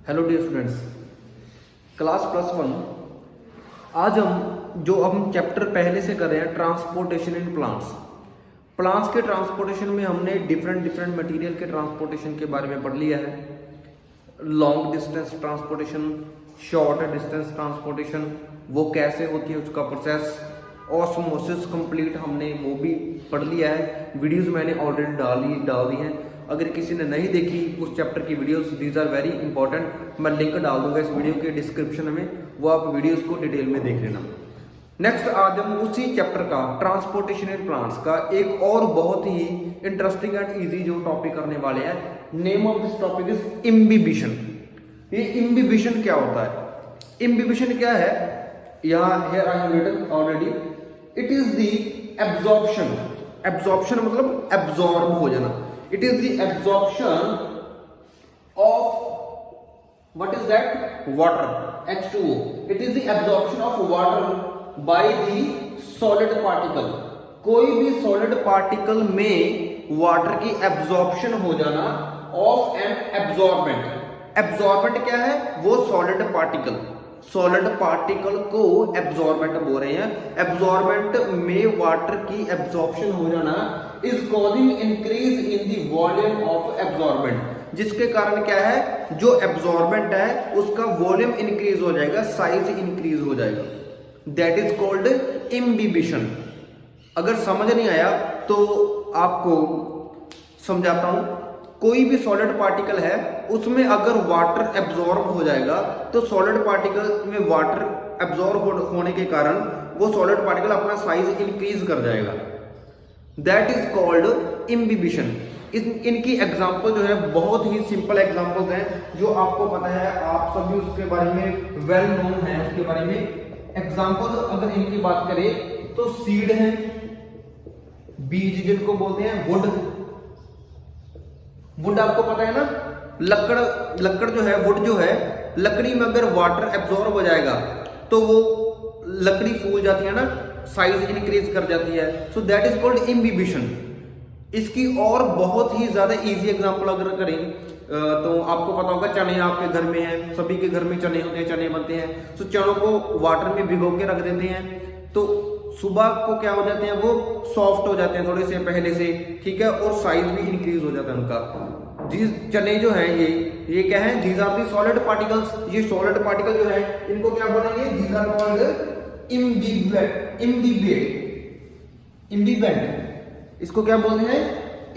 Hello dear students, class +1। आज हम chapter पहले से कर रहे हैं ट्रांसपोर्टेशन इन प्लांट्स। प्लांट्स के ट्रांसपोर्टेशन में हमने डिफरेंट मटेरियल के ट्रांसपोर्टेशन के बारे में पढ़ लिया है। Long distance transportation, short distance transportation, वो कैसे होती है उसका प्रोसेस, ऑस्मोसिस कंप्लीट हमने वो भी पढ़ लिया है। वीडियोस मैंने ऑलरेडी डाल दी हैं। अगर किसी ने नहीं देखी उस चैप्टर की videos, these are very important. मैं लिंक डाल दूंगा इस वीडियो के डिस्क्रिप्शन में, वो आप वीडियोस को डिटेल में देख लेना। नेक्स्ट आज हम उसी चैप्टर का ट्रांसपोर्टेशन इन प्लांट्स का एक और बहुत ही इंटरेस्टिंग एंड इजी जो टॉपिक करने वाले हैं। Name of this topic is imbibition. ये इम्बिबिशन क्या होता है? इम्बिबिशन क्या है? यहाँ here I have written already, it is the absorption. Absorption मतलब एब्जॉर्ब हो जाना। It is the absorption of what is that? Water, H2O। It is the absorption of water by the solid particle. कोई भी solid particle में water की absorption हो जाना of N absorbent. Absorbent क्या है? वो सॉलिड पार्टिकल। सॉलिड पार्टिकल को एब्जॉर्बेंट बोल रहे हैं। एब्जॉर्बेंट में वाटर की एब्जॉर्प्शन हो जाना is causing increase in the volume of absorbent, जिसके कारण क्या है, जो एब्जॉर्बेंट है उसका वॉल्यूम इंक्रीज हो जाएगा, साइज इंक्रीज हो जाएगा। That is called imbibition. अगर समझ नहीं आया तो आपको समझाता हूं। कोई भी सॉलिड पार्टिकल है, उसमें अगर वाटर एब्जॉर्ब हो जाएगा तो सॉलिड पार्टिकल में वाटर एब्जॉर्ब होने के कारण वो सॉलिड पार्टिकल अपना साइज इंक्रीज कर जाएगा। That is called imbibition. इनकी एग्जाम्पल जो है बहुत ही सिंपल एग्जाम्पल्स हैं जो आपको पता है, आप सभी उसके बारे में वेल नोन है उसके बारे में। एग्जाम्पल अगर इनकी बात करें तो सीड है, बीज जिनको बोलते हैं, वुड आपको पता है ना, लकड़ जो है, वुड जो है, लकड़ी में अगर वाटर एब्जॉर्ब हो जाएगा तो वो लकड़ी फूल जाती है ना, साइज इंक्रीज कर जाती है। सो दैट इज कॉल्ड इम्बिबिशन। इसकी और बहुत ही ज्यादा इजी एग्जांपल अगर करें तो आपको पता होगा, चने आपके घर में हैं, सभी के घर में चने होते हैं, चने बनते हैं। तो चनों को वाटर में भिगो के रख देते हैं तो सुबह को क्या हो जाते हैं, वो सॉफ्ट हो जाते हैं थोड़े से पहले से, ठीक है, और साइज भी इंक्रीज हो जाता है उनका। जिस चने जो है ये क्या है? These are the solid particles. ये सॉलिड पार्टिकल जो है इनको क्या बोलेंगे? These are called imbibant. इसको क्या बोलते हैं?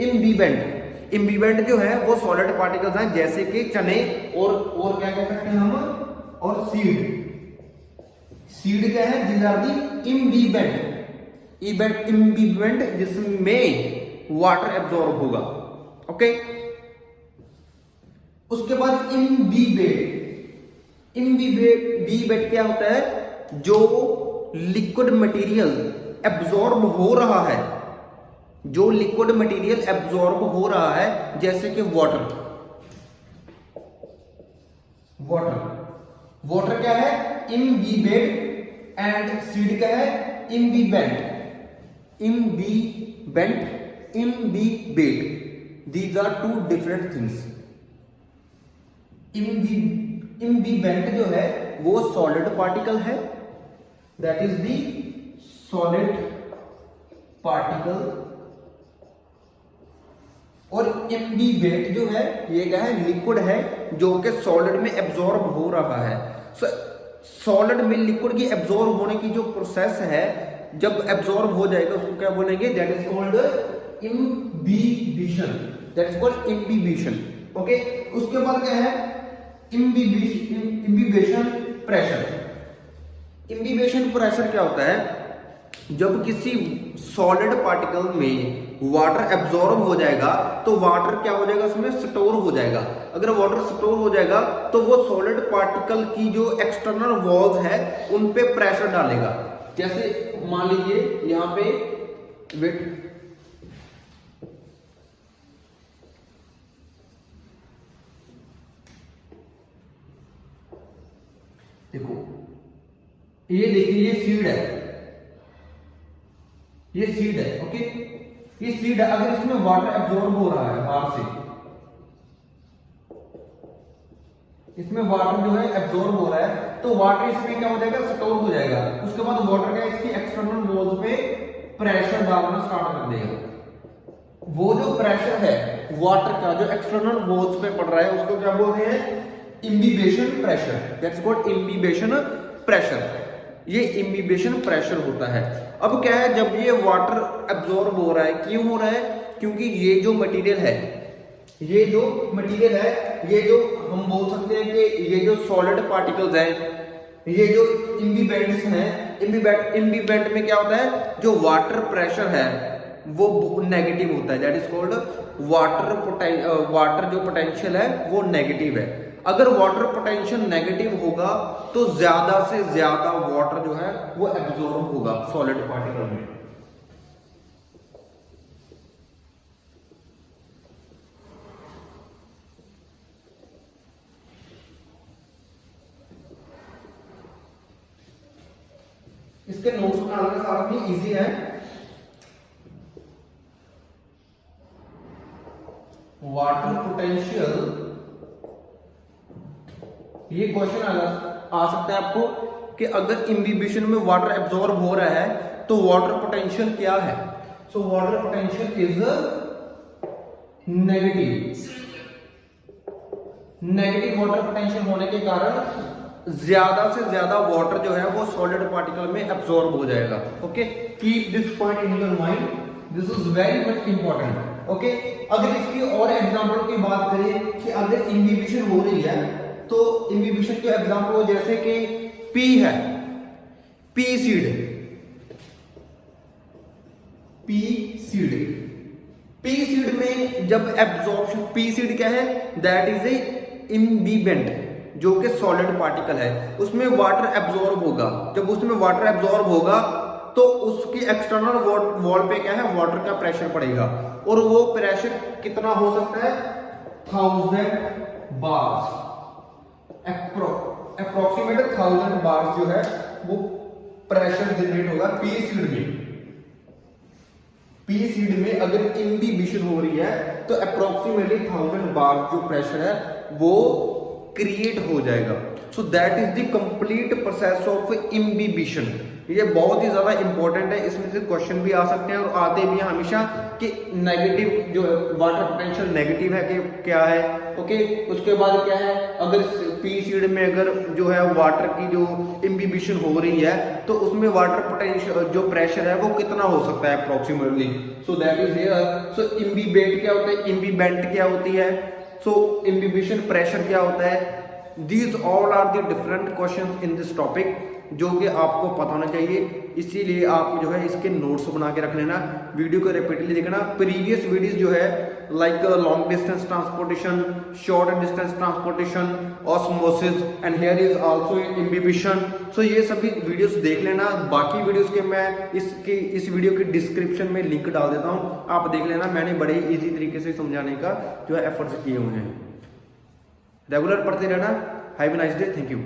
इम्बिबेंट। इम्बिबेंट जो है वो सॉलिड पार्टिकल्स हैं, जैसे कि चने और क्या कह सकते हैं हम, और सीड। सीड क्या है? दीज आर दी इम्बिबेंट जिसमें वाटर एब्जॉर्ब होगा। ओके, उसके बाद इम्बिबेट क्या होता है? जो लिक्विड मटेरियल एब्जॉर्ब हो रहा है, जो लिक्विड मटेरियल एब्जॉर्ब हो रहा है, जैसे कि वाटर क्या है? इम्बिबेट। एंड सीड क्या है? Imbibate. These are two different things. Imbibant जो है वो सॉलिड पार्टिकल है, that is the solid particle. और इम्बिबेट जो है ये क्या है? लिक्विड है जो कि सॉलिड में एब्जॉर्ब हो रहा है। सॉलिड में लिक्विड की एब्जॉर्ब होने की जो प्रोसेस है, जब एब्जॉर्ब हो जाएगा उसको क्या बोलेंगे? That is called imbibition. Okay, उसके बाद क्या है? इम्बिबेशन प्रेशर। इम्बिबेशन प्रेशर क्या होता है? जब किसी सॉलिड पार्टिकल में वाटर एब्जॉर्ब हो जाएगा तो वाटर क्या हो जाएगा? उसमें स्टोर हो जाएगा। अगर वाटर स्टोर हो जाएगा तो वो सॉलिड पार्टिकल की जो एक्सटर्नल वॉल्स है उन पे प्रेशर डालेगा। जैसे मान लीजिए यहां पे वेट, देखो ये देखिए, ये सीड है, ये सीड है। ओके, ये सीड है। अगर इसमें वाटर एब्जॉर्ब हो रहा है बाहर से, इसमें वाटर जो है एब्जॉर्ब हो रहा है, तो वाटर इसमें क्या हो जाएगा, स्टोर हो जाएगा। उसके बाद वाटर क्या इसकी एक्सटर्नल वॉल्स पे प्रेशर डालना स्टार्ट कर देगा। वो जो प्रेशर है वाटर का जो एक्सटर्नल वॉल्स पे पड़ रहा है उसको क्या बोलते हैं, imbibition pressure. That's called imbibition pressure. ये इम्बिबेशन प्रेशर होता है। अब क्या है, जब ये वाटर एब्जॉर्ब हो रहा है, क्यों हो रहा है, क्योंकि ये जो मटेरियल है, ये जो मटेरियल है, ये जो हम बोल सकते हैं कि ये जो सॉलिड पार्टिकल्स हैं, ये जो इम्बिबेंट्स हैं, इम्बिबेंट में क्या होता है, जो वाटर प्रेशर है वो नेगेटिव होता है। दैट इज कॉल्ड वाटर जो पोटेंशियल है वो नेगेटिव है। अगर वाटर पोटेंशियल नेगेटिव होगा तो ज्यादा से ज्यादा वाटर जो है वो एब्जॉर्ब होगा सॉलिड पार्टिकल में। इसके नोट्स बनाना सारा भी इजी है। वाटर पोटेंशियल, ये क्वेश्चन आ सकता है आपको कि अगर इम्बिबिशन में वाटर एब्जॉर्ब हो रहा है तो वाटर पोटेंशियल क्या है। So water potential is negative. Negative water potential होने के कारण ज्यादा से ज्यादा वाटर जो है वो सॉलिड पार्टिकल में एब्जॉर्ब हो जाएगा। Okay, keep this point in your mind, this is very much important. Okay, अगर इसकी और एग्जांपल की बात करें कि अगर इम्बिबिशन हो रही है तो इम्बिबिशन के एग्जांपल जैसे कि पी है, P seed, P seed, P seed में जब एब्जॉर्प्शन, पी सीड क्या है, दैट इज ए इम्बिबेंट जो कि सॉलिड पार्टिकल है, उसमें वाटर एब्जॉर्ब होगा। जब उसमें वाटर एब्जॉर्ब होगा तो उसकी एक्सटर्नल वॉल पे क्या है, वाटर का प्रेशर पड़ेगा, और वो प्रेशर कितना हो सकता है, 1000 बार्स, अप्रोक्सीमेट 1000 बार्स जो है वो प्रेशर जनरेट होगा पी सीड में। पी सीड में अगर इम्बिबिशन हो रही है तो अप्रोक्सीमेटली 1000 बार्स जो प्रेशर है वो क्रिएट हो जाएगा। सो that is the complete process of imbibition. ये बहुत ही ज्यादा इंपॉर्टेंट है, इसमें से क्वेश्चन भी आ सकते हैं और आते भी हैं हमेशा कि नेगेटिव जो वाटर पोटेंशियल नेगेटिव है कि क्या है। ओके, उसके बाद क्या है, अगर पी सीड में अगर जो है वाटर की जो इम्बिबिशन हो रही है तो उसमें वाटर पोटेंशियल जो प्रेशर है वो कितना हो सकता है approximately. So that is here. So imbibate क्या होता है, इम्बिबेंट क्या होती है, सो इम्बिबिशन प्रेशर क्या होता है। These all are the different questions in this topic जो कि आपको पता होना चाहिए, इसीलिए आप जो है इसके नोट्स बना के रख लेना, वीडियो को रिपीटली देखना। प्रीवियस वीडियोस जो है like long distance transportation, short distance transportation, osmosis and here is also imbibition. So ये सभी वीडियोस देख लेना। बाकी वीडियोस के मैं इस वीडियो के डिस्क्रिप्शन में लिंक डाल देता हूँ, आप देख लेना। मैंने बड़े ईजी तरीके से समझाने का जो है एफर्ट्स किए हुए हैं। रेगुलर पढ़ते रहना। Have a nice day, thank you.